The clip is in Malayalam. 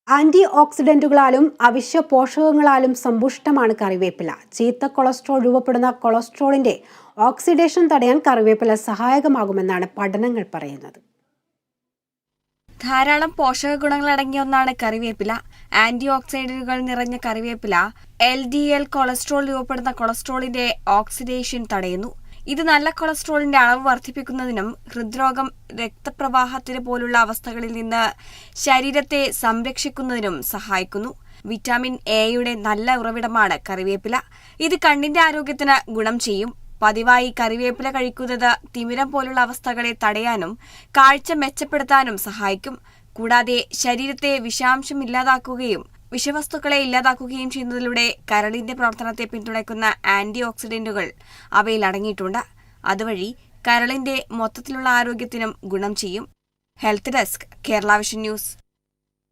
ആന്റി ഓക്സിഡന്റുകളാലും അവശ്യ പോഷകങ്ങളാലും സമ്പുഷ്ടമാണ് കറിവേപ്പില. ചീത്ത കൊളസ്ട്രോൾ രൂപപ്പെടുന്ന കൊളസ്ട്രോളിന്റെ ഓക്സിഡേഷൻ തടയാൻ കറിവേപ്പില സഹായകമാകുമെന്നാണ് പഠനങ്ങൾ പറയുന്നത്. ധാരാളം പോഷക ഗുണങ്ങൾ അടങ്ങിയ ഒന്നാണ് കറിവേപ്പില. ആന്റി ഓക്സിഡന്റുകൾ നിറഞ്ഞ കറിവേപ്പില LDL കൊളസ്ട്രോൾ രൂപപ്പെടുന്ന കൊളസ്ട്രോളിന്റെ ഓക്സിഡേഷൻ തടയുന്നു. ഇത് നല്ല കൊളസ്ട്രോളിന്റെ അളവ് വർദ്ധിപ്പിക്കുന്നതിനും ഹൃദ്രോഗം, രക്തപ്രവാഹത്തിന് പോലുള്ള അവസ്ഥകളിൽ നിന്ന് ശരീരത്തെ സംരക്ഷിക്കുന്നതിനും സഹായിക്കുന്നു. വിറ്റാമിൻ എയുടെ നല്ല ഉറവിടമാണ് കറിവേപ്പില. ഇത് കണ്ണിന്റെ ആരോഗ്യത്തിന് ഗുണം ചെയ്യും. പതിവായി കറിവേപ്പില കഴിക്കുന്നത് തിമിരം പോലുള്ള അവസ്ഥകളെ തടയാനും കാഴ്ച മെച്ചപ്പെടുത്താനും സഹായിക്കും. കൂടാതെ ശരീരത്തെ വിഷാംശം ഇല്ലാതാക്കുകയും വിഷവസ്തുക്കളെ ഇല്ലാതാക്കുകയും ചെയ്യുന്നതിലൂടെ കരളിന്റെ പ്രവർത്തനത്തെ പിന്തുണയ്ക്കുന്ന ആന്റി ഓക്സിഡന്റുകൾ അവയിൽ അടങ്ങിയിട്ടുണ്ട്. അതുവഴി കരളിന്റെ മൊത്തത്തിലുള്ള ആരോഗ്യത്തിനും ഗുണം ചെയ്യും. Health desk, Kerala vision news.